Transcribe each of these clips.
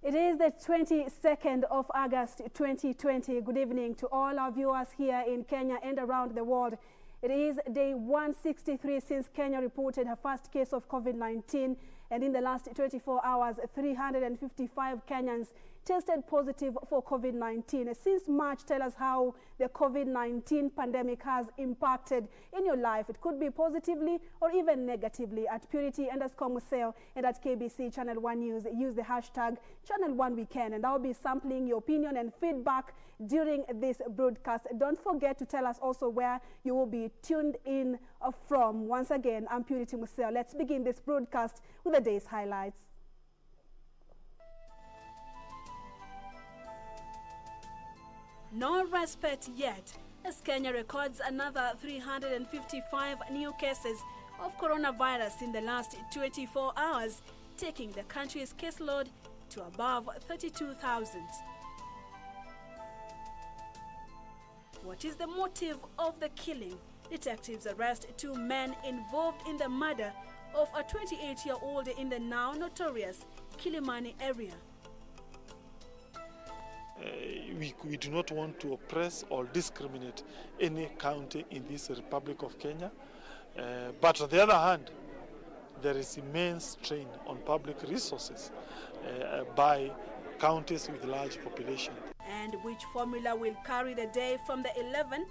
It is the 22nd of August 2020. Good evening to all our viewers here in Kenya and around the world. It is day 163 since Kenya reported her first case of COVID-19, and in the last 24 hours, 355 Kenyans tested positive for COVID-19. Since March, tell us how the COVID-19 pandemic has impacted in your life. It could be positively or even negatively. At Purity_Museo and at KBC Channel 1 News, use the hashtag Channel 1 Weekend, and I'll be sampling your opinion and feedback during this broadcast. Don't forget to tell us also where you will be tuned in from. Once again, I'm Purity Museo. Let's begin this broadcast with the day's highlights. No respite yet, as Kenya records another 355 new cases of coronavirus in the last 24 hours, taking the country's caseload to above 32,000. What is the motive of the killing? Detectives arrest 2 men involved in the murder of a 28-year-old in the now notorious KILIMANI area. We do not want to oppress or discriminate any county in this Republic of Kenya. But on the other hand, there is immense strain on public resources by counties with large population. And which formula will carry the day from the 11?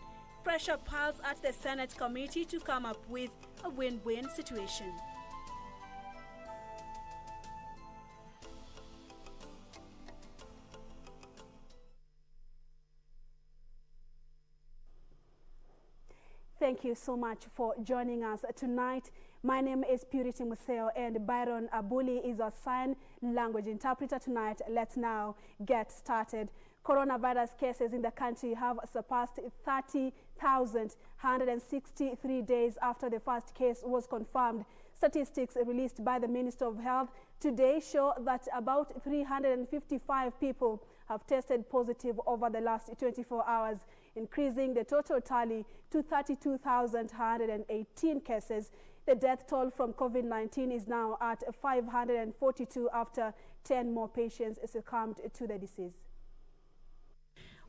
Pressure piles at the Senate committee to come up with a win-win situation. Thank you so much for joining us tonight. My name is Purity Museo, and Byron Abuli is our sign language interpreter tonight. Let's now get started. Coronavirus cases in the country have surpassed 30,000, 163 days after the first case was confirmed. Statistics released by the Minister of Health today show that about 355 people have tested positive over the last 24 hours, increasing the total tally to 32,118 cases. The death toll from COVID-19 is now at 542 after 10 more patients succumbed to the disease.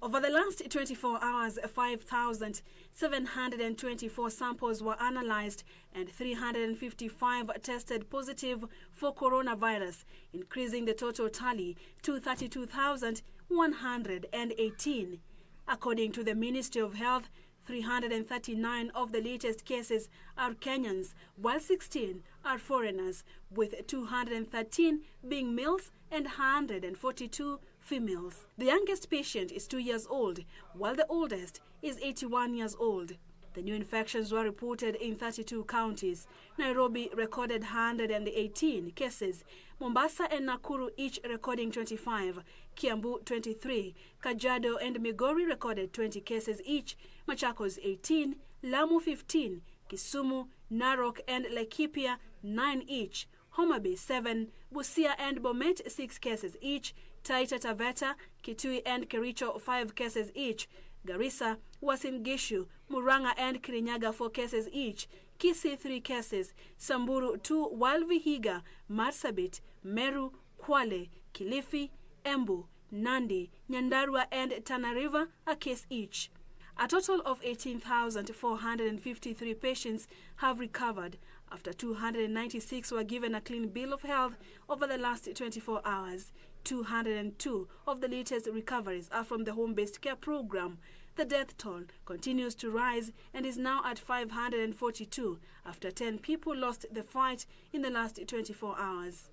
Over the last 24 hours, 5,724 samples were analyzed and 355 tested positive for coronavirus, increasing the total tally to 32,118. According to the Ministry of Health, 339 of the latest cases are Kenyans, while 16 are foreigners, with 213 being males and 142 females. The youngest patient is 2 years old, while the oldest is 81 years old. The new infections were reported in 32 counties. Nairobi recorded 118 cases. Mombasa and Nakuru each recording 25. Kiambu 23. Kajiado and Migori recorded 20 cases each. Machakos 18. Lamu 15. Kisumu, Narok and Laikipia 9 each. Homa Bay 7. Busia and Bomet 6 cases each. Taita Taveta, Kitui and Kericho 5 cases each. Garissa, Uasin Gishu, Muranga and Kirinyaga 4 cases each. Kisii 3 cases. Samburu 2, while Vihiga, Marsabit, Meru, Kwale, Kilifi, Embu, Nandi, Nyandarua and Tana River a case each. A total of 18,453 patients have recovered after 296 were given a clean bill of health over the last 24 hours. 202 of the latest recoveries are from the home-based care program. The death toll continues to rise and is now at 542 after 10 people lost the fight in the last 24 hours.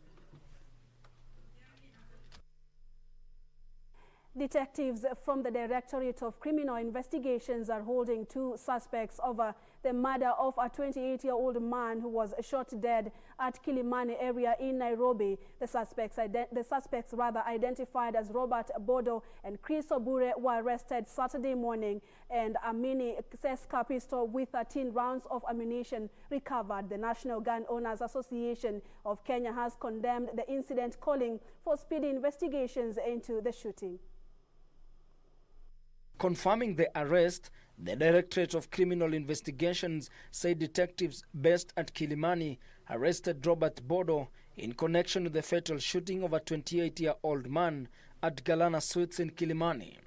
Detectives from the Directorate of Criminal Investigations are holding 2 suspects over the murder of a 28-year-old man who was shot dead at Kilimani area in Nairobi. The suspects identified as Robert Bodo and Chris Obure were arrested Saturday morning, and a mini Seska pistol with 13 rounds of ammunition recovered. The National Gun Owners Association of Kenya has condemned the incident, calling for speedy investigations into the shooting. Confirming the arrest, the Directorate of Criminal Investigations said detectives based at Kilimani arrested Robert Bodo in connection with the fatal shooting of a 28-year-old man at Galana Suites in Kilimani.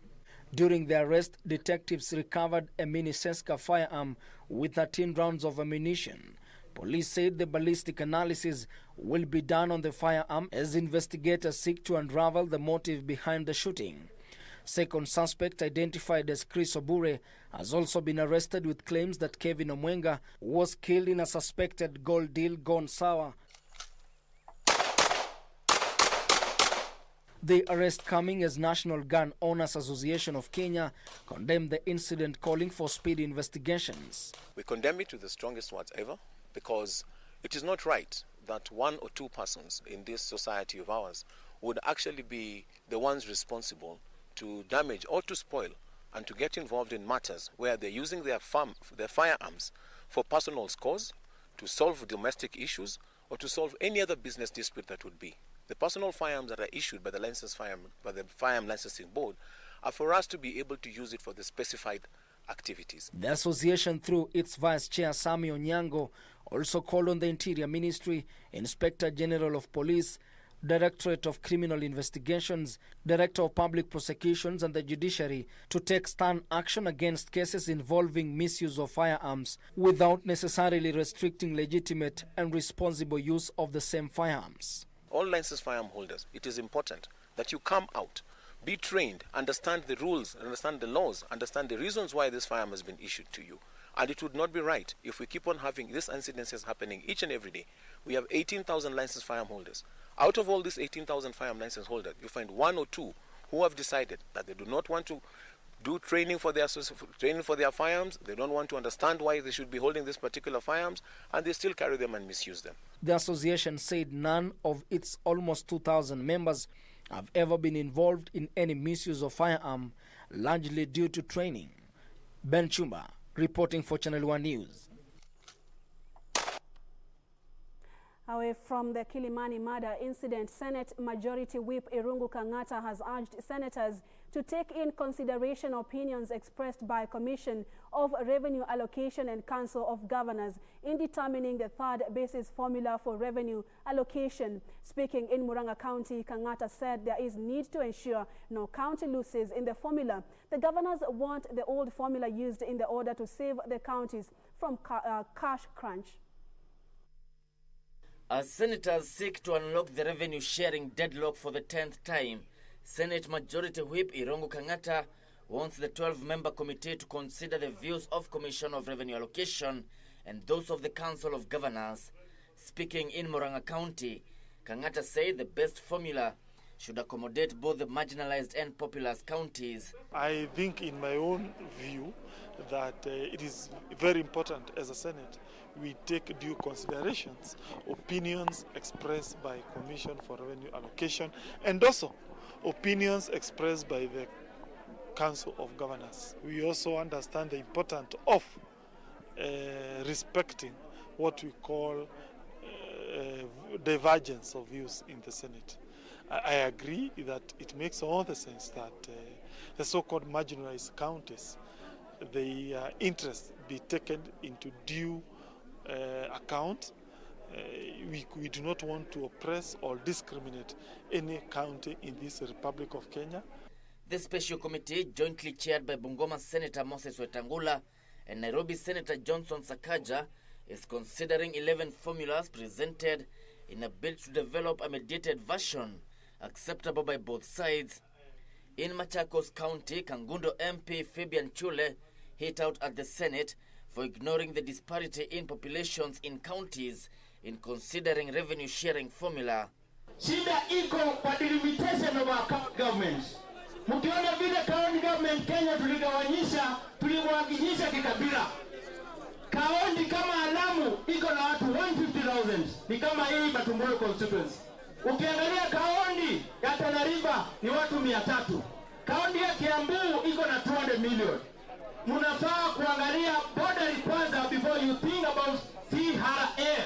During the arrest, detectives recovered a mini Seska firearm with 13 rounds of ammunition. Police said the ballistic analysis will be done on the firearm as investigators seek to unravel the motive behind the shooting. Second suspect, identified as Chris Obure, has also been arrested with claims that Kevin Omwenga was killed in a suspected gold deal gone sour. The arrest coming as National Gun Owners Association of Kenya condemned the incident, calling for speedy investigations. We condemn it with the strongest words ever, because it is not right that one or two persons in this society of ours would actually be the ones responsible to damage or to spoil and to get involved in matters where they're using their firearms for personal scores, to solve domestic issues, or to solve any other business dispute that would be. The personal firearms that are issued by the Firearm Licensing Board are for us to be able to use it for the specified activities. The association, through its Vice Chair Sami Onyango, also called on the Interior Ministry, Inspector General of Police, Directorate of Criminal Investigations, Director of Public Prosecutions and the Judiciary to take stern action against cases involving misuse of firearms without necessarily restricting legitimate and responsible use of the same firearms. All licensed firearm holders, it is important that you come out, be trained, understand the rules, understand the laws, understand the reasons why this firearm has been issued to you. And it would not be right if we keep on having these incidences happening each and every day. We have 18,000 licensed firearm holders. Out of all these 18,000 firearm license holders, you find one or two who have decided that they do not want to do training for their firearms. They don't want to understand why they should be holding this particular firearms, and they still carry them and misuse them. The association said none of its almost 2,000 members have ever been involved in any misuse of firearm, largely due to training. Ben Chumba, reporting for Channel 1 News. Away from the Kilimani murder incident, Senate Majority Whip Irungu Kang'ata has urged senators to take in consideration opinions expressed by Commission of Revenue Allocation and Council of Governors in determining the third basis formula for revenue allocation. Speaking in Murang'a County, Kang'ata said there is need to ensure no county loses in the formula. The governors want the old formula used in the order to save the counties from cash crunch. As senators seek to unlock the revenue sharing deadlock for the 10th time, Senate Majority Whip Irungu Kang'ata wants the 12-member committee to consider the views of Commission of Revenue Allocation and those of the Council of Governors. Speaking in Murang'a County, Kang'ata said the best formula should accommodate both the marginalized and populous counties. I think, in my own view, that it is very important as a Senate we take due considerations, opinions expressed by Commission for Revenue Allocation, and also opinions expressed by the Council of Governors. We also understand the importance of respecting what we call divergence of views in the Senate. I agree that it makes all the sense that the so-called marginalized counties, their interests be taken into due account. We do not want to oppress or discriminate any county in this Republic of Kenya. The special committee, jointly chaired by Bungoma Senator Moses Wetangula and Nairobi Senator Johnson Sakaja, is considering 11 formulas presented in a bid to develop a mediated version acceptable by both sides. In Machakos County, Kangundo MP Fabian Chule hit out at the Senate for ignoring the disparity in populations in counties in considering revenue sharing formula. Shida iko kwa delimitation of our governments. Mkiona vile county government Kenya tuligawanyisha kikabila. Kaunti kama Alamu iko na watu 150,000. Ni kama hii Batumbolo constituency. Ukiangalia kaunti ya Tana River ni watu 300. Kaunti ya Kiambu iko na 200 million. Munafaa kuangalia border kwanza before you think about CRA.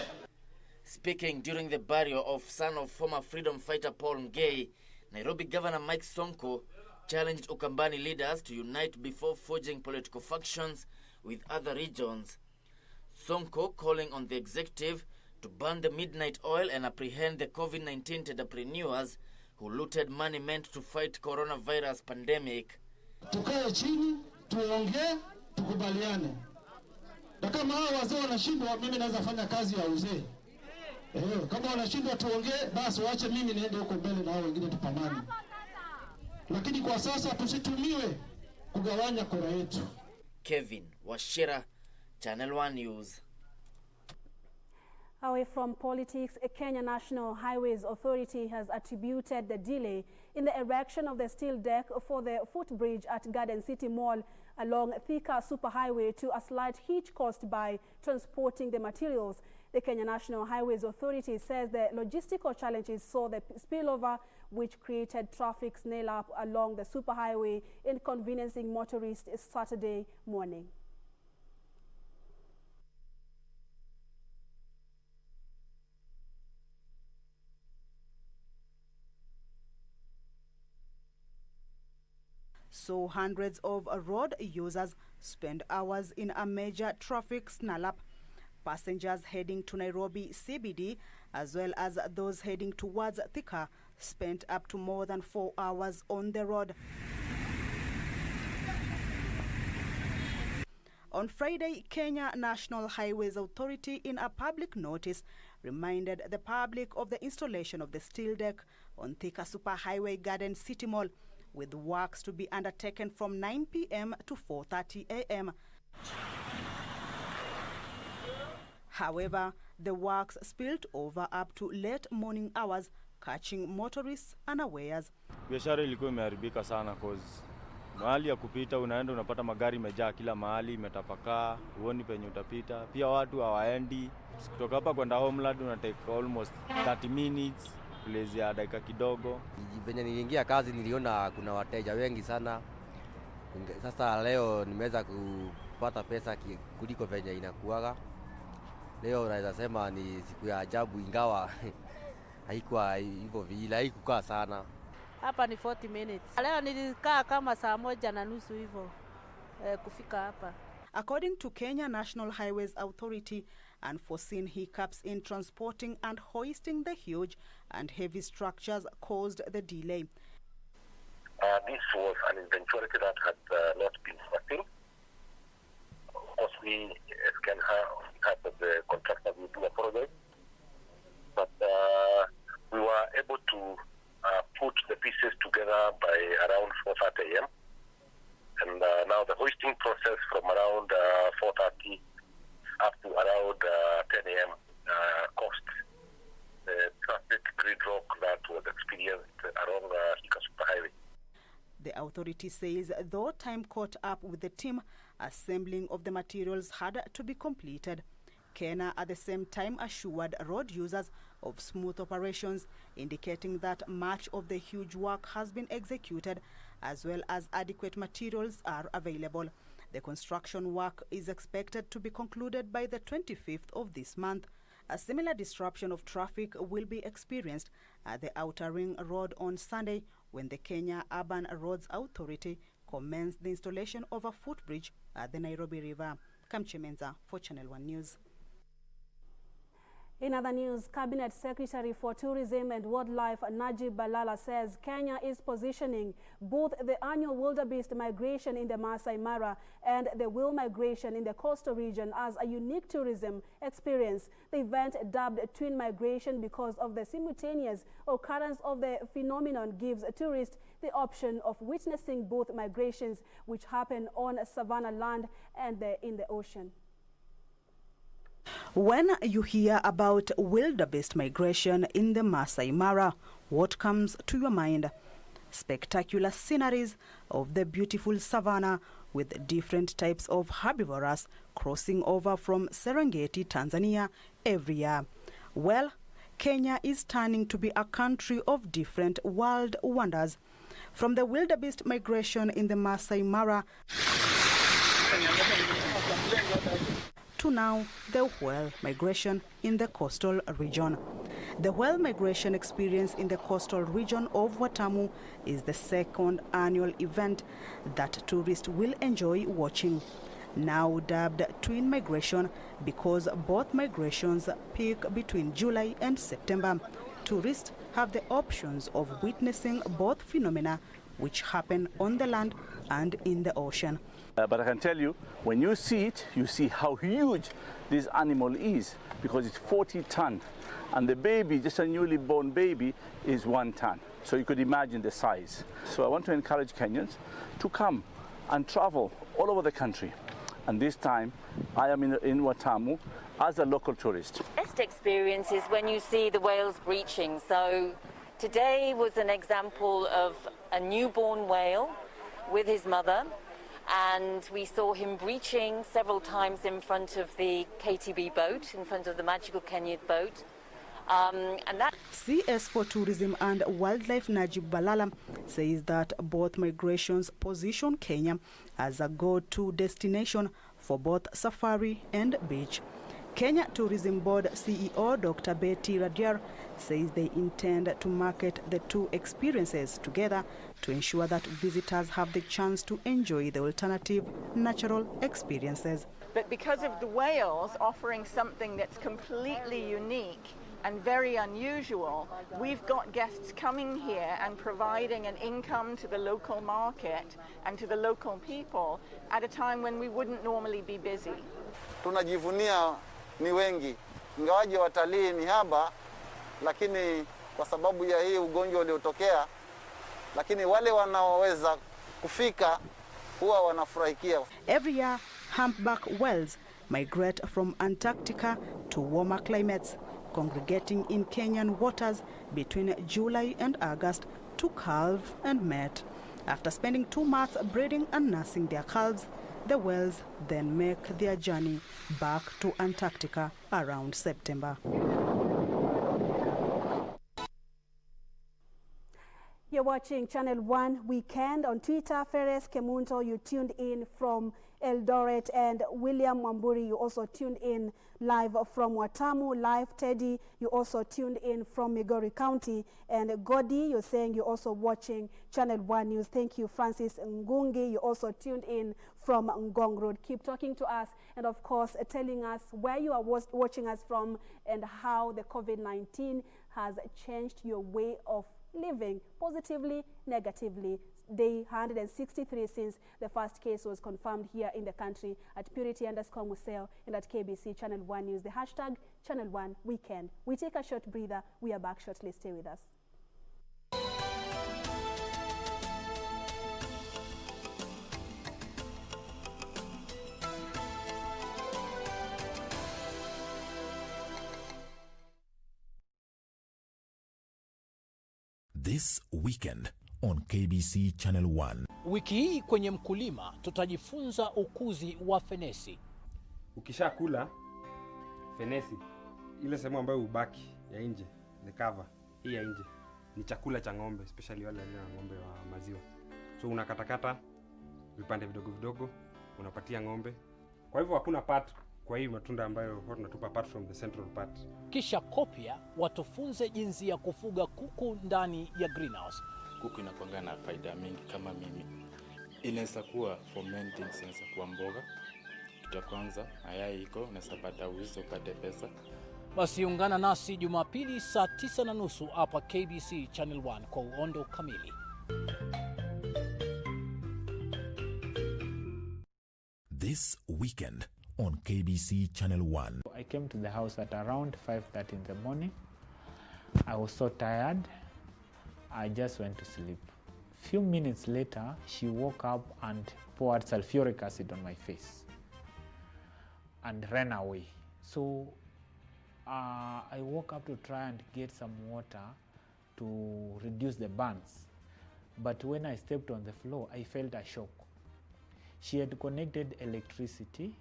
Speaking during the burial of son of former freedom fighter Paul Ngei, Nairobi Governor Mike Sonko challenged Ukambani leaders to unite before forging political factions with other regions. Sonko calling on the executive to burn the midnight oil and apprehend the COVID-19 entrepreneurs who looted money meant to fight coronavirus pandemic. Tukae chini, tuongee, tukubaliane. Na kama hao wazee wanashindwa, mimi naweza fanya kazi ya uzee. Kama wanashindwa tuongee, basi waache mimi niende huko mbele na hao wengine tupambane. Lakini kwa sasa tusitumiwe kugawanya kura yetu. Kevin Washira, Channel 1 News. Away from politics, a Kenya National Highways Authority has attributed the delay in the erection of the steel deck for the footbridge at Garden City Mall along Thika Superhighway to a slight hitch caused by transporting the materials. The Kenya National Highways Authority says the logistical challenges saw the spillover, which created traffic snarl-up along the superhighway, inconveniencing motorists Saturday morning. So hundreds of road users spend hours in a major traffic snarl-up. Passengers heading to Nairobi CBD as well as those heading towards Thika spent up to more than 4 hours on the road. On Friday, Kenya National Highways Authority, in a public notice, reminded the public of the installation of the steel deck on Thika Superhighway Garden City Mall, with works to be undertaken from 9 p.m. to 4:30 a.m. However, the works spilled over up to late morning hours, catching motorists unawares. Biashara ilikuwa imeharibika sana cause mahali ya kupita unaenda unapata magari imejaa kila mahali, imetapakaa, huoni penye utapita. Pia watu hawaendi. Kutoka hapa kwenda Homeland unatake almost 30 minutes. Place ya dakika kidogo. Venye niliingia kazi niliona kuna wateja wengi sana. Sasa leo nimeweza kupata pesa kuliko venye inakuaga. Leo naweza sema ni siku ya ajabu, ingawa haikuwa hivyo vile, haikukaa sana. Hapa ni 40 minutes. Leo nilikaa kama saa 1:30 hivyo kufika hapa. According to Kenya National Highways Authority, unforeseen hiccups in transporting and hoisting the huge and heavy structures caused the delay. This was an eventuality that had not been foreseen. Of course, we can have the contractor, we do apologize, but we were able to put the pieces together by around 4:30 a.m. And now the hoisting process from around 4:30 up to around 10 a.m. caused the traffic gridlock that was experienced along Thika Superhighway. The authority says though time caught up with the team, assembling of the materials had to be completed. Kenya at the same time assured road users of smooth operations, indicating that much of the huge work has been executed as well as adequate materials are available. The construction work is expected to be concluded by the 25th of this month. A similar disruption of traffic will be experienced at the Outer Ring Road on Sunday when the Kenya Urban Roads Authority commenced the installation of a footbridge at the Nairobi River. Kamchemenza for Channel 1 News. In other news, Cabinet Secretary for Tourism and Wildlife Najib Balala says Kenya is positioning both the annual wildebeest migration in the Masai Mara and the whale migration in the coastal region as a unique tourism experience. The event, dubbed Twin Migration because of the simultaneous occurrence of the phenomenon, gives tourists the option of witnessing both migrations, which happen on savanna land and in the ocean. When you hear about wildebeest migration in the Masai Mara, what comes to your mind? Spectacular sceneries of the beautiful savanna with different types of herbivores crossing over from Serengeti, Tanzania every year. Well, Kenya is turning to be a country of different wild wonders. From the wildebeest migration in the Masai Mara to now the whale migration in the coastal region. The whale migration experience in the coastal region of Watamu is the second annual event that tourists will enjoy watching. now dubbed twin migration because both migrations peak between July and September. Tourists have the options of witnessing both phenomena which happen on the land and in the ocean. But I can tell you, when you see it, you see how huge this animal is, because it's 40 tons. And the baby, just a newly born baby, is 1 ton. So you could imagine the size. So I want to encourage Kenyans to come and travel all over the country. And this time, I am in Watamu as a local tourist. Best experience is when you see the whales breaching. So today was an example of a newborn whale with his mother, and we saw him breaching several times in front of the KTB boat, in front of the Magical Kenya boat. And that CS for Tourism and Wildlife Najib Balala says that both migrations position Kenya as a go-to destination for both safari and beach. Kenya Tourism Board CEO Dr. Betty Radiar says they intend to market the two experiences together to ensure that visitors have the chance to enjoy the alternative natural experiences. But because of the whales offering something that's completely unique and very unusual, we've got guests coming here and providing an income to the local market and to the local people at a time when we wouldn't normally be busy. Tunajivunia ni wengi, ingawaje watalii ni haba, lakini kwa sababu ya hii ugonjwa uliotokea, lakini wale wanaoweza kufika huwa wanafurahikia. Every year, humpback whales migrate from Antarctica to warmer climates, congregating in Kenyan waters between July and August to calve and mate. After spending 2 months breeding and nursing their calves, the whales then make their journey back to Antarctica around September. You're watching Channel 1 Weekend on Twitter. Ferres Kemunto, you tuned in from Eldoret, and William Mwamburi, you also tuned in live from Watamu. Live Teddy, you also tuned in from Migori County. And Godi, you're saying you're also watching Channel 1 News. Thank you. Francis Ngungi, you also tuned in from Ngong Road. Keep talking to us, and of course telling us where you are watching us from and how the COVID-19 has changed your way of living, positively, negatively. Day 163 since the first case was confirmed here in the country at Purity_Museo and at KBC Channel 1 News. The hashtag Channel 1 Weekend. We take a short breather. We are back shortly. Stay with us. This weekend on KBC Channel 1. Wiki hii kwenye mkulima tutajifunza ukuzi wa fenesi. Ukishakula fenesi, ile sehemu ambayo ubaki ya nje, the cover, hii ya nje, ni chakula cha ng'ombe, especially wale ng'ombe wa maziwa. So unakatakata vipande vidogo vidogo, unapatia ng'ombe. Kwa hivyo hakuna part kwa hii matunda ambayo huwa tunatupa apart from the central part. Kisha kopia watufunze jinsi ya kufuga kuku ndani ya greenhouse. Kuku inakuanga na faida mingi kama mimi. Inaweza kuwa fermenting, inaweza kuwa mboga. Kitu ya kwanza, mayai iko, unaweza pata uzi upate pesa. Basi ungana nasi Jumapili saa 9:30 hapa KBC Channel 1 kwa uondo kamili. This weekend on KBC Channel 1. I came to the house at around 5:30 in the morning. I was so tired. I just went to sleep. Few minutes later, she woke up and poured sulfuric acid on my face and ran away. So I woke up to try and get some water to reduce the burns. But when I stepped on the floor, I felt a shock. She had connected electricity,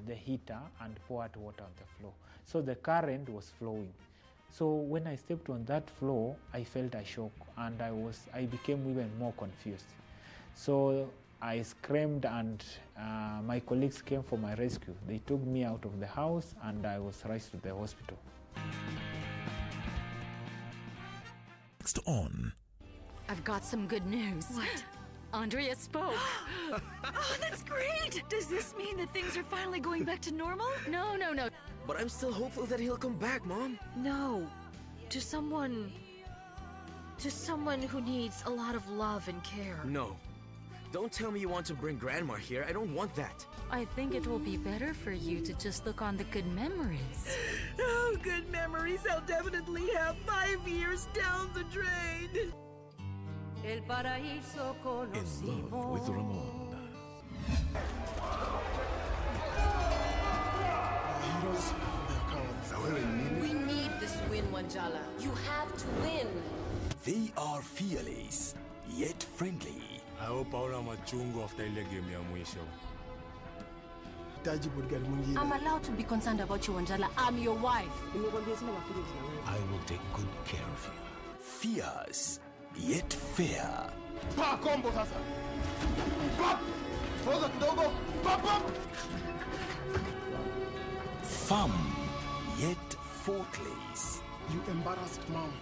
the heater, and poured water on the floor. So the current was flowing. So when I stepped on that floor, I felt a shock, and I became even more confused. So I screamed, and my colleagues came for my rescue. They took me out of the house, and I was rushed to the hospital. Next on. I've got some good news. What? Andrea spoke. Oh, that's great! Does this mean that things are finally going back to normal? No. But I'm still hopeful that he'll come back, Mom. No. To someone who needs a lot of love and care. No. Don't tell me you want to bring Grandma here. I don't want that. I think it will be better for you to just look on the good memories. Oh, good memories. I'll definitely have 5 years down the drain. In love with Ramon. Heroes, we need this win, Wanjala. You have to win. They are fearless, yet friendly. I hope hauna machungu after ile game ya mwisho. I'm allowed to be concerned about you, Wanjala. I'm your wife. I will take good care of you. Fierce, yet fair. Pa combo sasa. Pop! Poza kidogo. Pop pop. Firm, yet faultless. You embarrassed Mom.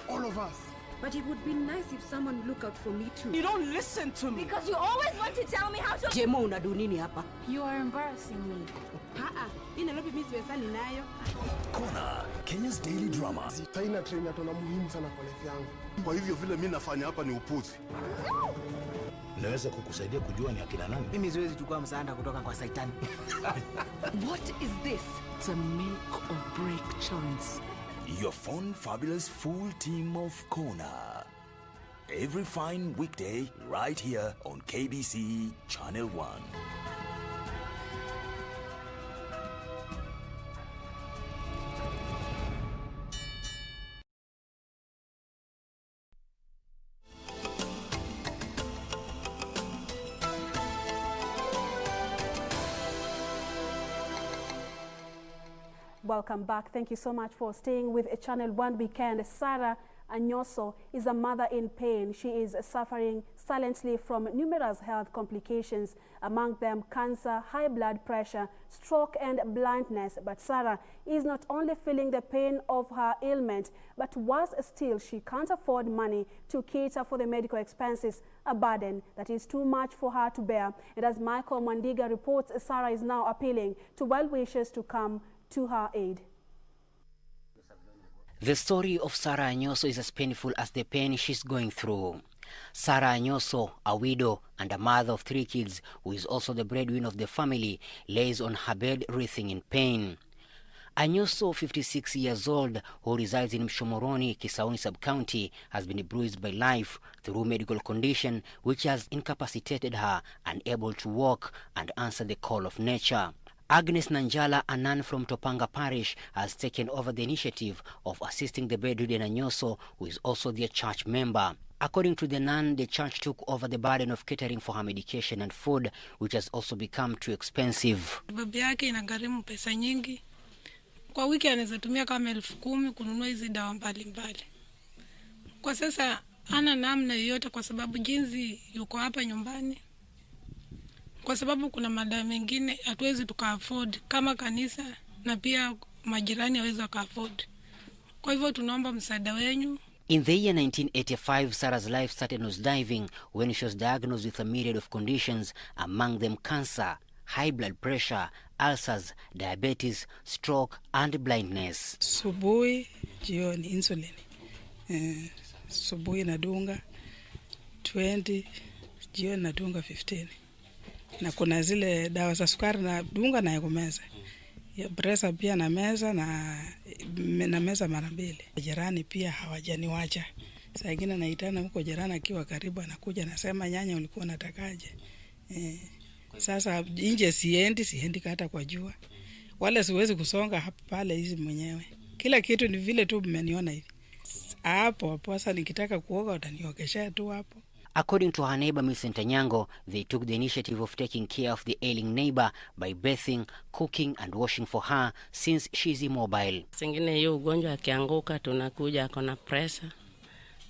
All of us. But it would be nice if someone look out for me too. You don't listen to me. Because you always want to tell me how to... Jemo unadu nini hapa? You are embarrassing me. Ina lobi mimi siwezani nayo. Kona, Kenya's daily drama. Taina train yatona muhimu sana kwa life yangu. Kwa hivyo vile mimi nafanya hapa ni upuzi. Naweza kukusaidia kujua ni akina nani? Mimi siwezi chukua msaada kutoka kwa Saitani. What is this? It's a make or break chance. Your fun, fabulous, full team of Kona. Every fine weekday, right here on KBC Channel 1. Welcome back. Thank you so much for staying with Channel 1 Weekend. Sarah Anyoso is a mother in pain. She is suffering silently from numerous health complications, among them cancer, high blood pressure, stroke and blindness. But Sarah is not only feeling the pain of her ailment, but worse still, she can't afford money to cater for the medical expenses, a burden that is too much for her to bear. And as Michael Mwandiga reports, Sarah is now appealing to well-wishers to come to her aid. The story of Sarah Anyoso is as painful as the pain she's going through. Sarah Anyoso, a widow and a mother of 3 kids, who is also the breadwinner of the family, lays on her bed writhing in pain. Anyoso, 56 years old, who resides in Mshomoroni, Kisauni sub-county, has been bruised by life through medical condition which has incapacitated her, unable to walk and answer the call of nature. Agnes Nanjala, a nun from Topanga Parish, has taken over the initiative of assisting the bedridden Anyoso, who is also their church member. According to the nun, the church took over the burden of catering for her medication and food, which has also become too expensive. Babi yake inagharimu pesa nyingi. Kwa wiki anaweza tumia kama 10,000 kununua hizi dawa mbalimbali. Kwa sasa hana namna yoyote kwa sababu jinsi yuko hapa nyumbani. Kwa sababu kuna madawa mengine hatuwezi tuka-afford kama kanisa na pia majirani hawezi waka-afford. Kwa hivyo tunaomba msaada wenu. In the year 1985, Sarah's life started nosediving when she was diagnosed with a myriad of conditions, among them cancer, high blood pressure, ulcers, diabetes, stroke and blindness. Subuhi, jioni insulin. Subuhi nadunga 20, jioni nadunga 15. Na kuna zile dawa za sukari na dunga na kumeza. Ya pressure pia na meza na meza mara 2. Jirani pia hawajaniwacha. Saa nyingine naitana huko jirani akiwa karibu anakuja anasema nyanya ulikuwa unatakaje? Sasa nje siendi hata kwa jua. Wala siwezi kusonga hapa pale hizi mwenyewe. Kila kitu ni vile tu mmeniona hivi. Hapo sasa nikitaka kuoga utaniokesha tu hapo. According to her neighbor, Miss Nyango, they took the initiative of taking care of the ailing neighbor by bathing, cooking and washing for her since she's immobile. Singine hiyo ugonjwa akianguka tunakuja akona pressure.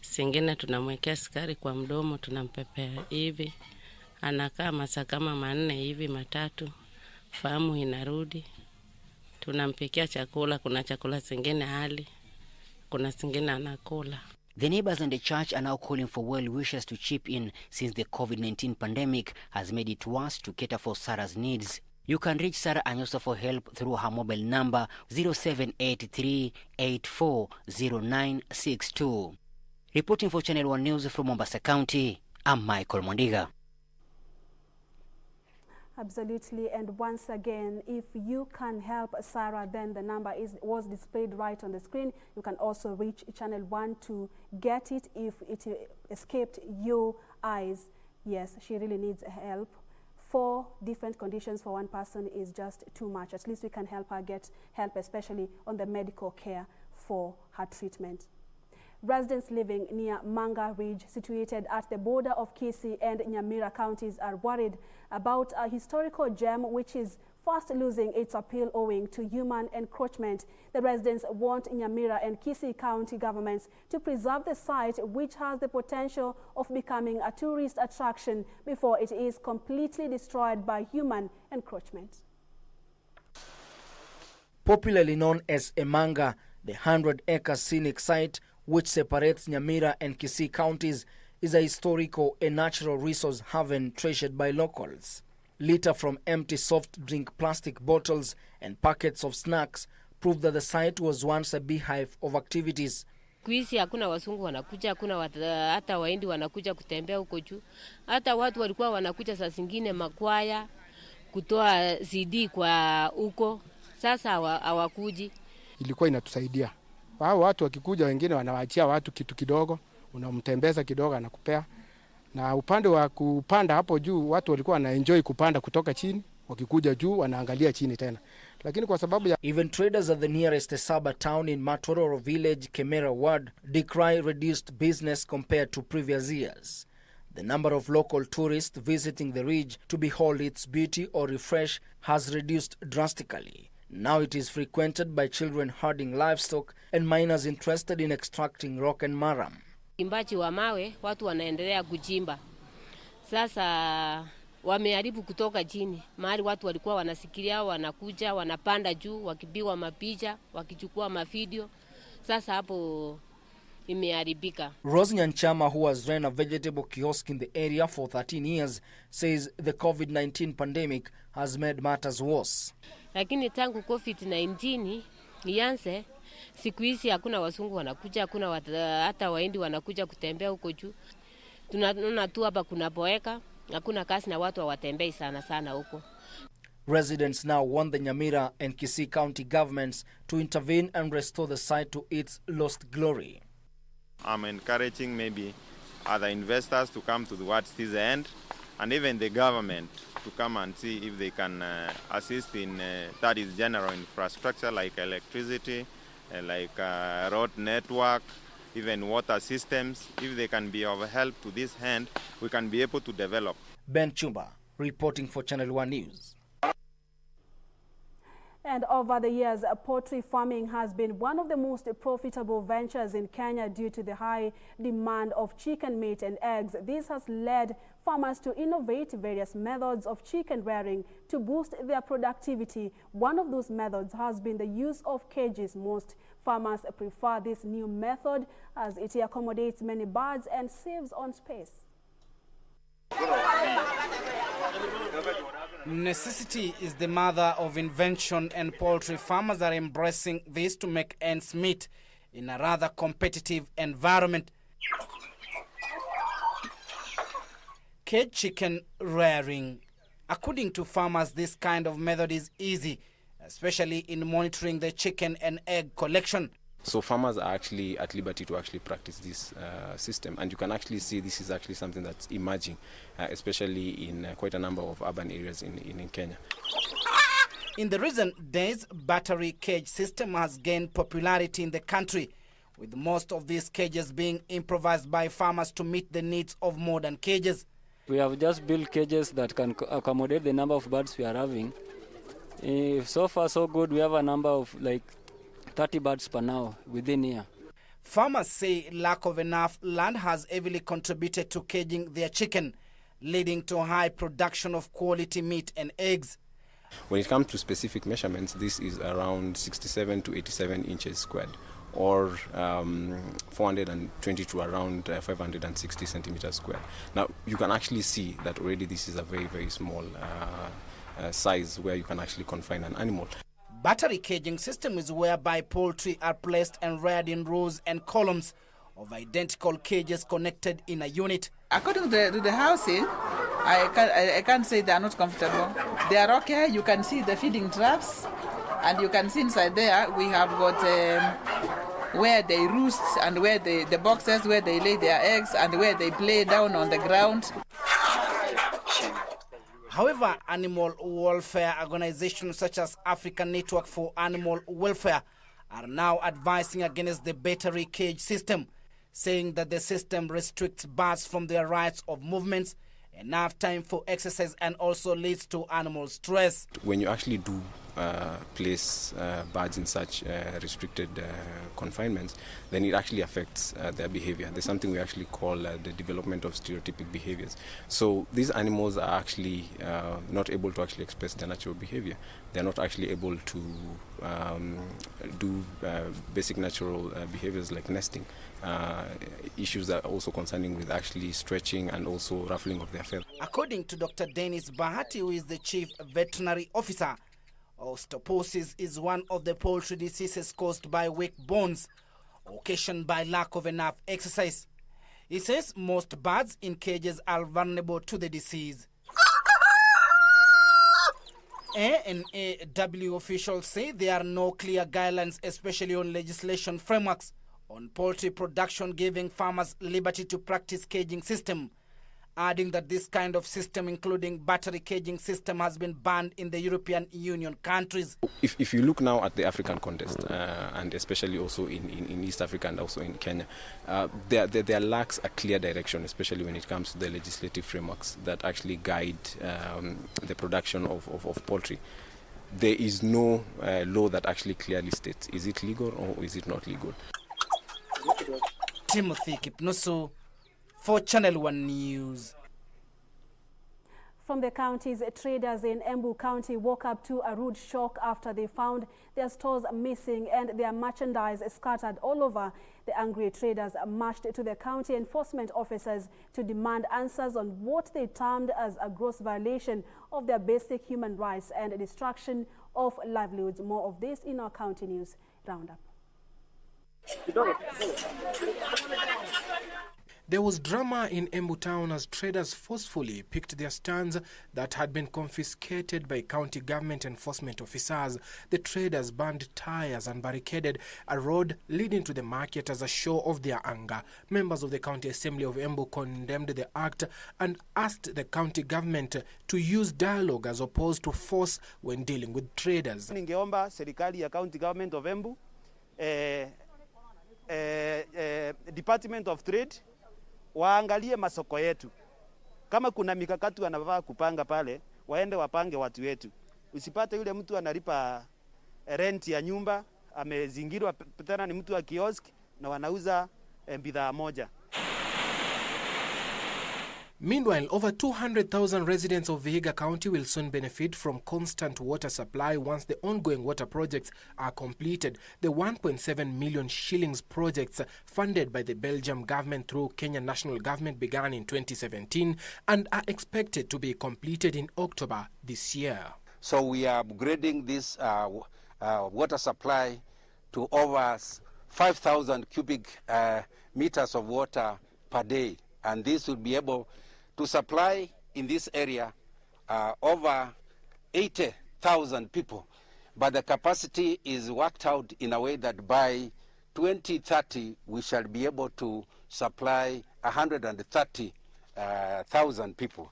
Singine tunamwekea sukari kwa mdomo tunampepea hivi. Anakaa masaa kama 4 hivi 3. Fahamu inarudi. Tunampikia chakula, kuna chakula singine hali. Kuna singine anakula. The neighbors and the church are now calling for well-wishers to chip in since the COVID-19 pandemic has made it worse to cater for Sarah's needs. You can reach Sarah Anyoso for help through her mobile number 0783840962. Reporting for Channel 1 News from Mombasa County, I'm Michael Mondiga. Absolutely, and once again, if you can help Sarah, then the number was displayed right on the screen. You can also reach Channel 1 to get it if it escaped your eyes. Yes, she really needs help. 4 different conditions for one person is just too much. At least we can help her get help, especially on the medical care for her treatment. Residents living near Manga Ridge, situated at the border of Kisii and Nyamira counties, are worried about a historical gem which is fast losing its appeal owing to human encroachment. The residents want Nyamira and Kisii county governments to preserve the site, which has the potential of becoming a tourist attraction before it is completely destroyed by human encroachment. Popularly known as Emanga, the 100-acre scenic site which separates Nyamira and Kisii counties is a historical and natural resource haven treasured by locals. Litter from empty soft drink plastic bottles and packets of snacks prove that the site was once a beehive of activities. Kuisi hakuna wasungu wanakuja, hakuna hata waindi wanakuja kutembea huko juu. Hata watu walikuwa wanakuja saa zingine makwaya kutoa CD kwa huko. Sasa hawakuji. Ilikuwa inatusaidia. Hao watu wakikuja, wengine wanawaachia watu kitu kidogo, unamtembeza kidogo anakupea. Na upande wa kupanda hapo juu, watu walikuwa wanaenjoy kupanda kutoka chini, wakikuja juu wanaangalia chini tena. Lakini kwa sababu ya even traders at the nearest Saba town in Matororo village, Kemera ward, decry reduced business compared to previous years. The number of local tourists visiting the ridge to behold its beauty or refresh has reduced drastically. Now it is frequented by children herding livestock and miners interested in extracting rock and maram. Imbachi wa mawe, watu wanaendelea kuchimba. Sasa wameharibu kutoka chini. Mahali watu walikuwa wanasikilia, wanakuja, wanapanda juu, wakipigwa mapicha, wakichukua mavideo. Sasa hapo imeharibika. Rose Nyanchama, who has run a vegetable kiosk in the area for 13 years, says the COVID-19 pandemic has made matters worse. Lakini tangu COVID-19 ianze, siku hizi hakuna wasungu wanakuja, hakuna hata waindi wanakuja kutembea huko juu. Tunaona tu hapa kuna boeka, hakuna kasi na watu hawatembei sana huko. Residents now want the Nyamira and Kisii county governments to intervene and restore the site to its lost glory. I'm encouraging maybe other investors to come towards this end, and even the government to come and see if they can assist in that is general infrastructure like electricity, like road network, even water systems. If they can be of help to this end, we can be able to develop. Ben Chumba, reporting for Channel 1 News. And over the years, poultry farming has been one of the most profitable ventures in Kenya due to the high demand of chicken meat and eggs. This has led farmers to innovate various methods of chicken rearing to boost their productivity. One of those methods has been the use of cages. Most farmers prefer this new method as it accommodates many birds and saves on space. Necessity is the mother of invention, and poultry farmers are embracing this to make ends meet in a rather competitive environment. Cage chicken rearing. According to farmers, this kind of method is easy, especially in monitoring the chicken and egg collection. So farmers are actually at liberty to actually practice this system, and you can actually see this is actually something that's emerging, especially in quite a number of urban areas in Kenya. In the recent days, battery cage system has gained popularity in the country, with most of these cages being improvised by farmers to meet the needs of modern cages. We have just built cages that can accommodate the number of birds we are having. So far so good, we have a number of like 30 birds per now within here. Farmers say lack of enough land has heavily contributed to caging their chicken, leading to high production of quality meat and eggs. When it comes to specific measurements, this is around 67 to 87 inches squared or 420 to around 560 centimeters square. Now, you can actually see that already this is a very, very small size where you can actually confine an animal. Battery caging system is whereby poultry are placed and reared in rows and columns of identical cages connected in a unit. According to the housing, I can't say they are not comfortable. They are okay. You can see the feeding troughs, and you can see inside there we have got where they roost and where the boxes where they lay their eggs and where they play down on the ground. However, animal welfare organizations such as African Network for Animal Welfare are now advising against the battery cage system, saying that the system restricts birds from their rights of movements, enough time for exercise, and also leads to animal stress. When you actually do place birds in such restricted confinements, then it actually affects their behavior. There's something we actually call the development of stereotypic behaviors. So these animals are actually not able to actually express their natural behavior. They're not actually able to do basic natural behaviors like nesting. Issues are also concerning with actually stretching and also ruffling of their feathers. According to Dr. Dennis Bahati, who is the Chief Veterinary Officer, osteoporosis is one of the poultry diseases caused by weak bones, occasioned by lack of enough exercise. He says most birds in cages are vulnerable to the disease. ANAW officials say there are no clear guidelines, especially on legislation frameworks on poultry production, giving farmers liberty to practice caging system, adding that this kind of system, including battery caging system, has been banned in the European Union countries. If you look now at the African context, and especially also in East Africa and also in Kenya, there lacks a clear direction, especially when it comes to the legislative frameworks that actually guide the production of poultry. There is no law that actually clearly states, is it legal or is it not legal? Timothy Kipnusu for Channel 1 News. From the counties, traders in Embu County woke up to a rude shock after they found their stores missing and their merchandise scattered all over. The angry traders marched to the county enforcement officers to demand answers on what they termed as a gross violation of their basic human rights and destruction of livelihoods. More of this in our county news roundup. There was drama in Embu town as traders forcefully picked their stands that had been confiscated by county government enforcement officers. The traders burned tires and barricaded a road leading to the market as a show of their anger. Members of the County Assembly of Embu condemned the act and asked the county government to use dialogue as opposed to force when dealing with traders. Ningeomba serikali ya county government of Embu, Department of Trade, waangalie masoko yetu. Kama kuna mikakati wanafaa kupanga pale, waende wapange watu wetu. Usipate yule mtu analipa rent ya nyumba, amezingirwa tena ni mtu wa kiosk na wanauza bidhaa moja. Meanwhile, over 200,000 residents of Vihiga County will soon benefit from constant water supply once the ongoing water projects are completed. The 1.7 million shillings projects funded by the Belgium government through Kenya National Government began in 2017 and are expected to be completed in October this year. So we are upgrading this water supply to over 5,000 cubic meters of water per day. And this will be able to supply in this area over 80,000 people. But the capacity is worked out in a way that by 2030 we shall be able to supply 130,000 people.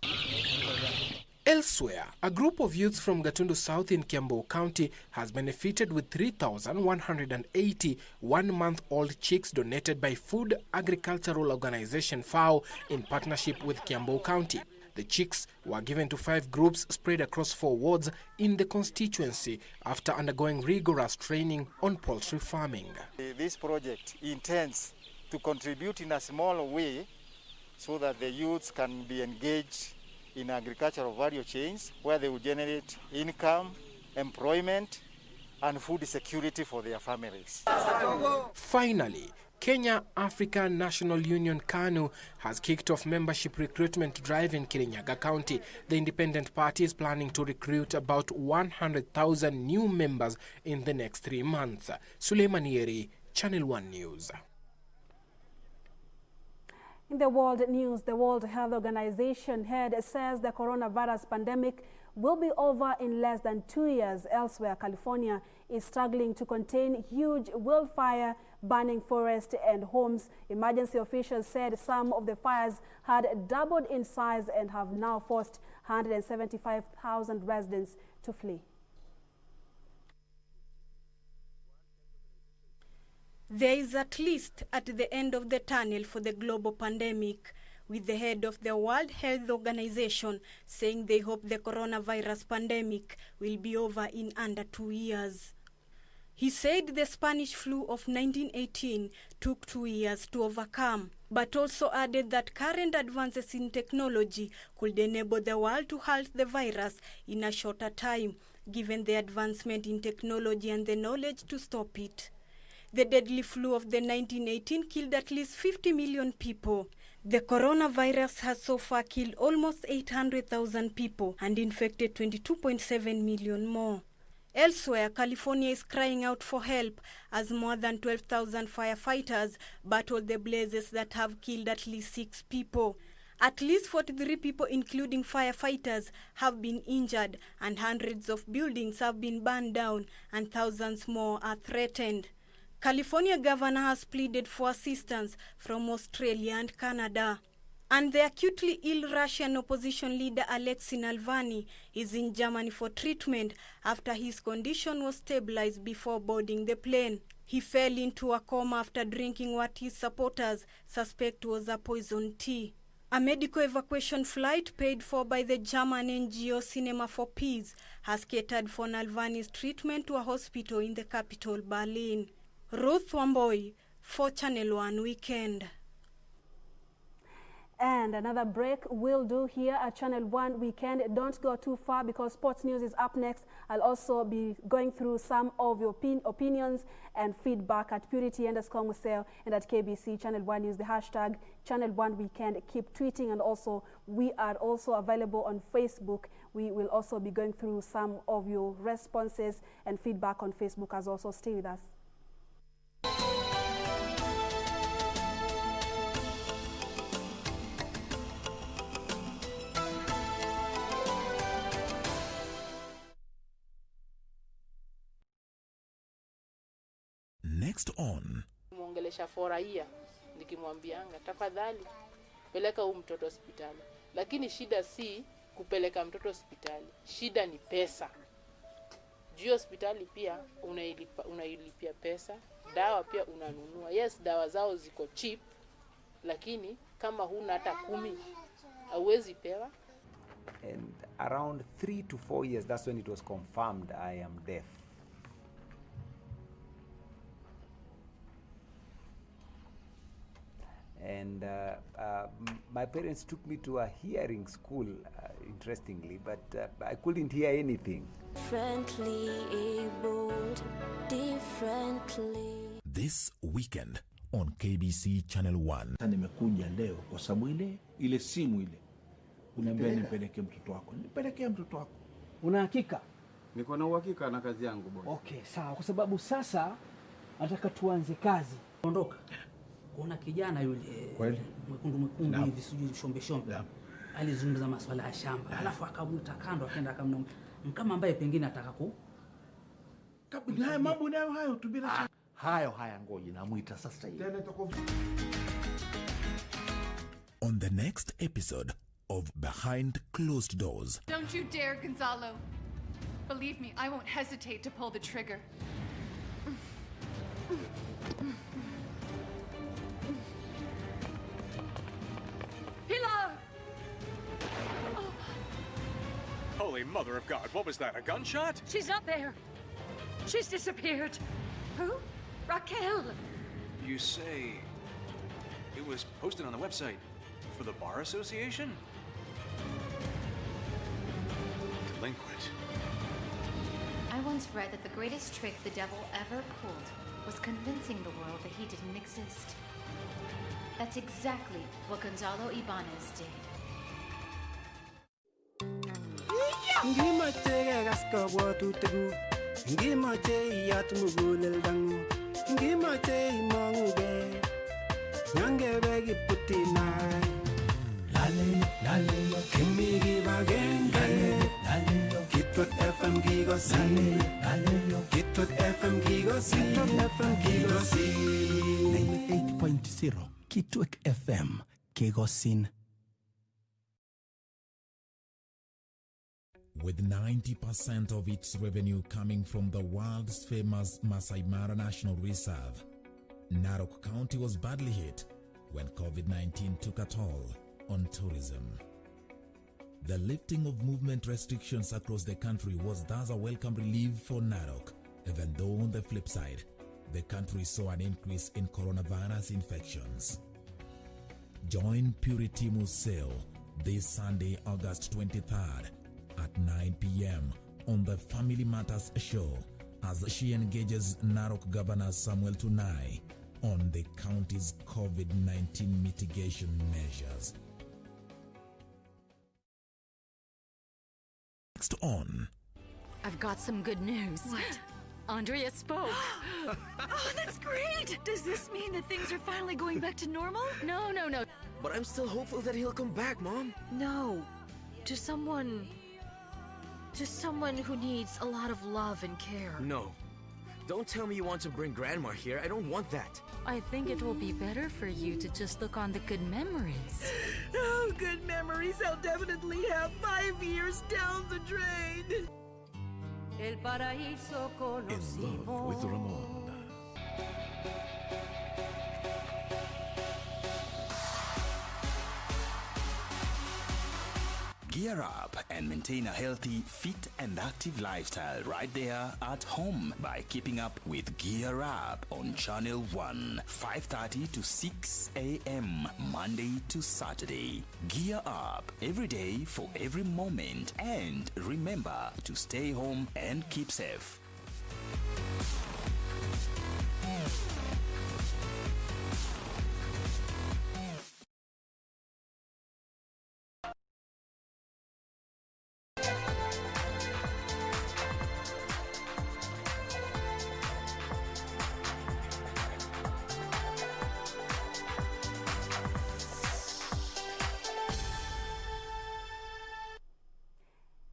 Elsewhere, a group of youths from Gatundu South in Kiambu County has benefited with 3,180 one-month-old chicks donated by Food Agricultural Organization FAO in partnership with Kiambu County. The chicks were given to 5 groups spread across 4 wards in the constituency after undergoing rigorous training on poultry farming. This project intends to contribute in a small way so that the youths can be engaged in agricultural value chains where they will generate income, employment, and food security for their families. Finally, Kenya African National Union KANU has kicked off membership recruitment drive in Kirinyaga County. The independent party is planning to recruit about 100,000 new members in the next 3 months. KILIMANI, Channel 1 News. In the world news, the World Health Organization head says the coronavirus pandemic will be over in less than 2 years. Elsewhere, California is struggling to contain huge wildfire burning forests and homes. Emergency officials said some of the fires had doubled in size and have now forced 175,000 residents to flee. There is at least at the end of the tunnel for the global pandemic, with the head of the World Health Organization saying they hope the coronavirus pandemic will be over in under 2 years. He said the Spanish flu of 1918 took 2 years to overcome, but also added that current advances in technology could enable the world to halt the virus in a shorter time, given the advancement in technology and the knowledge to stop it. The deadly flu of the 1918 killed at least 50 million people. The coronavirus has so far killed almost 800,000 people and infected 22.7 million more. Elsewhere, California is crying out for help as more than 12,000 firefighters battle the blazes that have killed at least 6 people. At least 43 people, including firefighters, have been injured, and hundreds of buildings have been burned down, and thousands more are threatened. California governor has pleaded for assistance from Australia and Canada. And the acutely ill Russian opposition leader Alexei Navalny is in Germany for treatment after his condition was stabilized before boarding the plane. He fell into a coma after drinking what his supporters suspect was a poisoned tea. A medical evacuation flight paid for by the German NGO Cinema for Peace has catered for Navalny's treatment to a hospital in the capital, Berlin. Ruth Wamboi for Channel 1 Weekend. And another break will do here at Channel 1 Weekend. Don't go too far because sports news is up next. I'll also be going through some of your opinions and feedback at Purity_Museo and at KBC Channel 1 News, the hashtag Channel 1 Weekend. Keep tweeting, and also we are also available on Facebook. We will also be going through some of your responses and feedback on Facebook as also. Stay with us. Next on. Muongelesha foraia nikimwambianga tafadhali peleka huyu mtoto hospitali. Lakini shida si kupeleka mtoto hospitali. Shida ni pesa. Juu hospitali pia unailipia pesa, dawa pia unanunua. Yes, dawa zao ziko cheap, lakini kama huna hata 10 hauwezi pewa. And around 3 to 4 years, that's when it was confirmed I am deaf. And my parents took me to a hearing school, interestingly, but I couldn't hear anything. Differently abled, differently. This weekend on KBC Channel 1. Nimekuja leo kwa sababu ile simu ile. Unaambia nipeleke mtoto wako. Nipelekea mtoto wako. Una hakika? Niko na uhakika na kazi yangu bwana. Okay, sawa, kwa sababu sasa nataka tuanze kazi. Ondoka. Kuna kijana yule mwekundu hivi sijui shombe. Alizungumza masuala ya shamba. Alafu akavuta kando akaenda akamna kama ambaye pengine ataka naye mambo nayo hayo tu bila shaka. Haya ngoja namuita sasa hivi. On the next episode of Behind Closed Doors. Don't you dare, Gonzalo. Believe me, I won't hesitate to pull the trigger. Pilar! Holy Mother of God, what was that, a gunshot? She's not there. She's disappeared. Who? Raquel. You say it was posted on the website for the Bar Association? Delinquent. I once once read that the greatest trick the devil ever pulled was convincing the world that he didn't exist. That's exactly what Gonzalo Ibanez did. FM Gigosin 98.0 Kitwek FM Gigosin. With 90% of its revenue coming from the world's famous Masai Mara National Reserve, Narok County was badly hit when COVID-19 took a toll on tourism. The lifting of movement restrictions across the country was thus a welcome relief for Narok, even though on the flip side, the country saw an increase in coronavirus infections. Join Purity Museo this Sunday, August 23rd at 9 p.m. on the Family Matters show as she engages Narok Governor Samuel Tunai on the county's COVID-19 mitigation measures. Next on. I've got some good news. What? Andrea spoke. Oh, that's great! Does this mean that things are finally going back to normal? No. But I'm still hopeful that he'll come back, Mom. No. To someone who needs a lot of love and care. No. Don't tell me you want to bring Grandma here. I don't want that. I think it will be better for you to just look on the good memories. Oh, good memories. I'll definitely have 5 years down the drain. El paraíso conocimos. In Love with Ramon. Gear up and maintain a healthy, fit and active lifestyle right there at home by keeping up with Gear Up on Channel 1, 5:30 to 6 a.m. Monday to Saturday. Gear up every day for every moment, and remember to stay home and keep safe.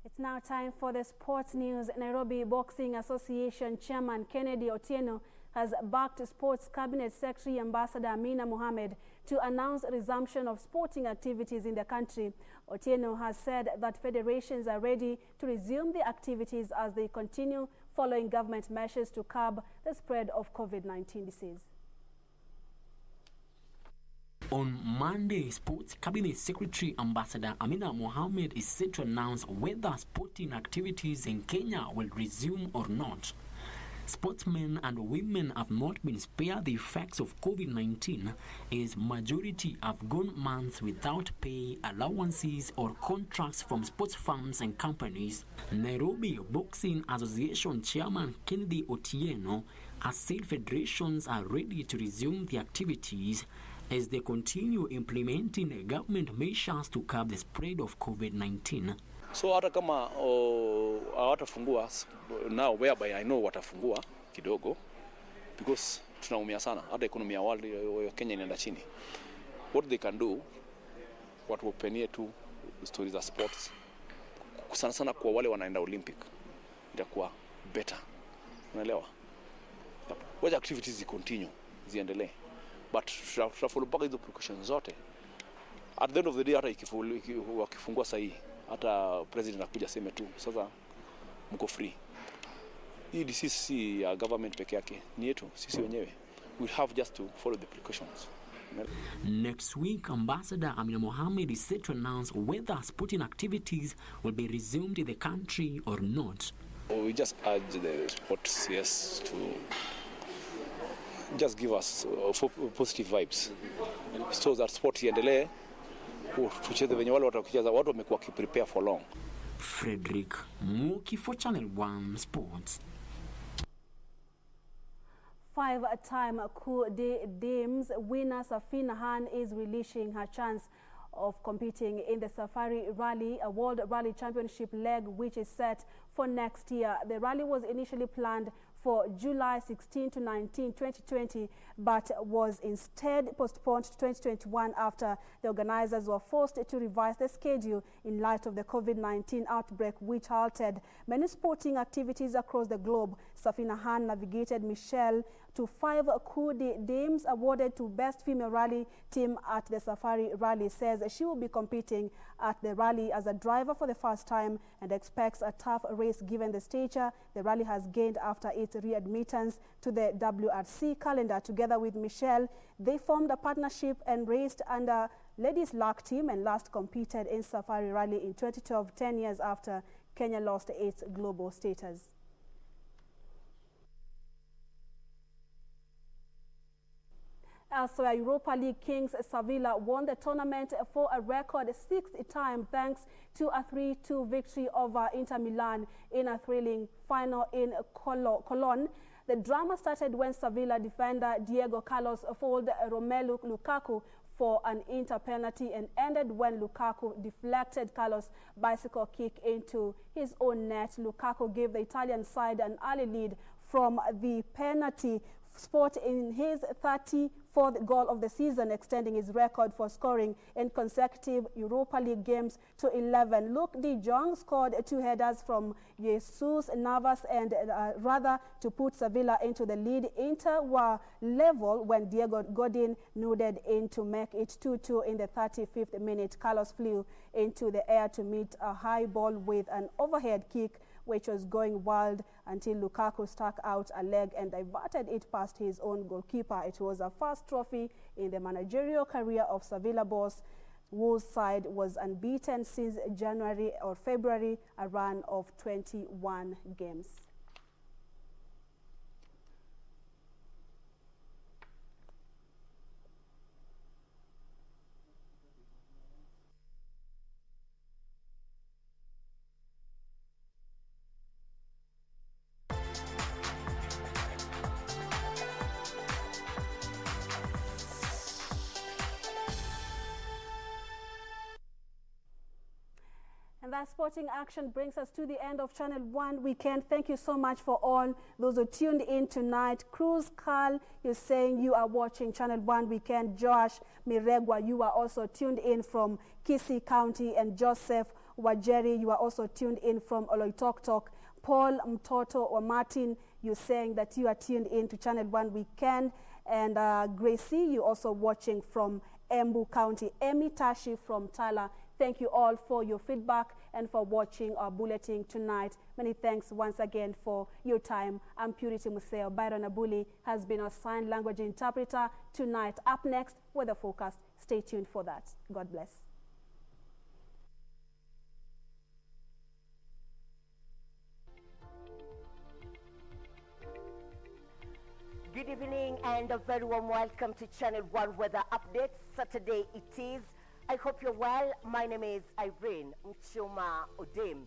It's now time for the sports news. Nairobi Boxing Association Chairman Kennedy Otieno has backed Sports Cabinet Secretary Ambassador Amina Mohamed to announce resumption of sporting activities in the country. Otieno has said that federations are ready to resume the activities as they continue following government measures to curb the spread of COVID-19 disease. On Monday, Sports Cabinet Secretary Ambassador Amina Mohamed is set to announce whether sporting activities in Kenya will resume or not. Sportsmen and women have not been spared the effects of COVID-19, as majority have gone months without pay, allowances or contracts from sports firms and companies. Nairobi Boxing Association Chairman Kennedy Otieno has said federations are ready to resume the activities as they continue implementing government measures to curb the spread of COVID-19. So hata kama hawatafungua now, whereby I know watafungua kidogo, because tunaumia sana, hata ekonomi ya world ya Kenya inaenda chini. What they can do, watu wapenie tu stories za sports, sana sana kwa wale wanaenda Olympic, itakuwa better, unaelewa? Wacha activities continue, ziendelee, but tutafollow mpaka hizo precautions zote. At the end of the day, hata wakifungua sahihi, hata president akuja sema tu sasa mko free. Hii disease si ya government peke yake, ni yetu sisi wenyewe. We have just to follow the precautions. Next week, Ambassador Amina Mohamed is set to announce whether sporting activities will be resumed in the country or not. We just urge the sports CS to just give us positive vibes, so that sport iendelee, tucheze venye wale watakucheza, watu wamekuwa kiprepare for long. Frederick Muki for Channel 1 Sports. Five-time Coup de Dames winner Safina Han is relishing her chance of competing in the Safari Rally, a World Rally Championship leg, which is set for next year. The rally was initially planned for July 16 to 19, 2020, but was instead postponed to 2021 after the organizers were forced to revise the schedule in light of the COVID-19 outbreak, which halted many sporting activities across the globe. Safina Han navigated Michelle to 5 Coup de Dames awarded to Best Female Rally Team at the Safari Rally. Says she will be competing at the rally as a driver for the first time and expects a tough race given the stature the rally has gained after its readmittance to the WRC calendar. Together with Michelle, they formed a partnership and raced under Ladies Luck Team and last competed in Safari Rally in 2012, 10 years after Kenya lost its global status. Elsewhere, Europa League kings Sevilla won the tournament for a record 6th time thanks to a 3-2 victory over Inter Milan in a thrilling final in Cologne. The drama started when Sevilla defender Diego Carlos fouled Romelu Lukaku for an Inter penalty and ended when Lukaku deflected Carlos' bicycle kick into his own net. Lukaku gave the Italian side an early lead from the penalty spot in his 34th goal of the season, extending his record for scoring in consecutive Europa League games to 11. Luke de Jong scored 2 headers from Jesus Navas and rather to put Sevilla into the lead. Inter were level when Diego Godin nooded in to make it 2-2 in the 35th minute. Carlos flew into the air to meet a high ball with an overhead kick, which was going wild until Lukaku stuck out a leg and diverted it past his own goalkeeper. It was a first trophy in the managerial career of Sevilla boss, whose side was unbeaten since January or February, a run of 21 games. And that sporting action brings us to the end of Channel 1 Weekend. Thank you so much for all those who tuned in tonight. Cruz Carl, you're saying you are watching Channel 1 Weekend. Josh Miregwa, you are also tuned in from Kisii County. And Joseph Wajeri, you are also tuned in from Oloitoktok. Paul Mtoto or Martin, you're saying that you are tuned in to Channel 1 Weekend. And Gracie, you're also watching from Embu County. Emi Tashi from Tala. Thank you all for your feedback and for watching our bulletin tonight. Many thanks once again for your time. I'm Purity Museo. Byron Abuli has been our sign language interpreter tonight. Up next, weather forecast. Stay tuned for that. God bless. Good evening and a very warm welcome to Channel 1 Weather Update. Saturday it is. I hope you're well. My name is Irene Mchuma Odem.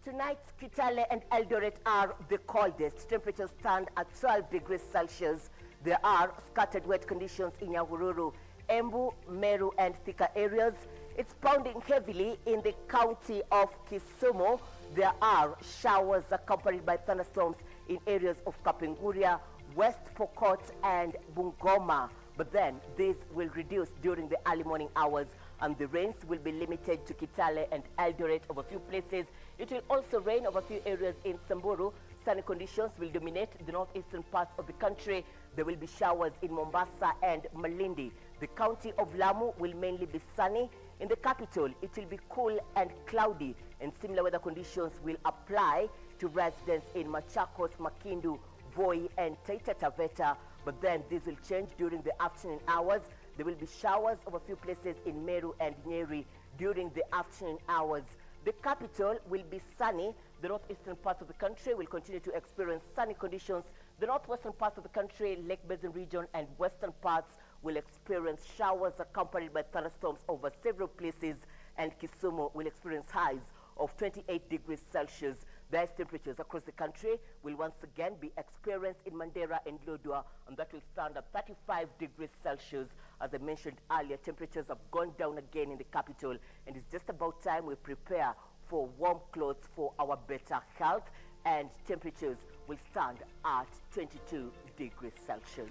Tonight, Kitale and Eldoret are the coldest. Temperatures stand at 12 degrees Celsius. There are scattered wet conditions in Nyahururu, Embu, Meru, and Thika areas. It's pounding heavily in the county of Kisumu. There are showers accompanied by thunderstorms in areas of Kapenguria, West Pokot, and Bungoma. But then these will reduce during the early morning hours, and the rains will be limited to Kitale and Eldoret over a few places. It will also rain over a few areas in Samburu. Sunny conditions will dominate the northeastern parts of the country. There will be showers in Mombasa and Malindi. The county of Lamu will mainly be sunny. In the capital, it will be cool and cloudy, and similar weather conditions will apply to residents in Machakos, Makindu, Voi, and Taita Taveta. But then this will change during the afternoon hours. There will be showers over a few places in Meru and Nyeri during the afternoon hours. The capital will be sunny. The northeastern parts of the country will continue to experience sunny conditions. The northwestern parts of the country, Lake Basin region, and western parts will experience showers accompanied by thunderstorms over several places, and Kisumu will experience highs of 28 degrees Celsius. The highest temperatures across the country will once again be experienced in Mandera and Lodwar, and that will stand at 35 degrees Celsius. As I mentioned earlier, temperatures have gone down again in the capital, and it's just about time we prepare for warm clothes for our better health, and temperatures will stand at 22 degrees Celsius.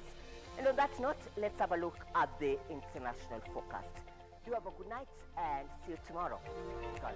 And on that note, let's have a look at the international forecast. You have a good night and see you tomorrow. Bye.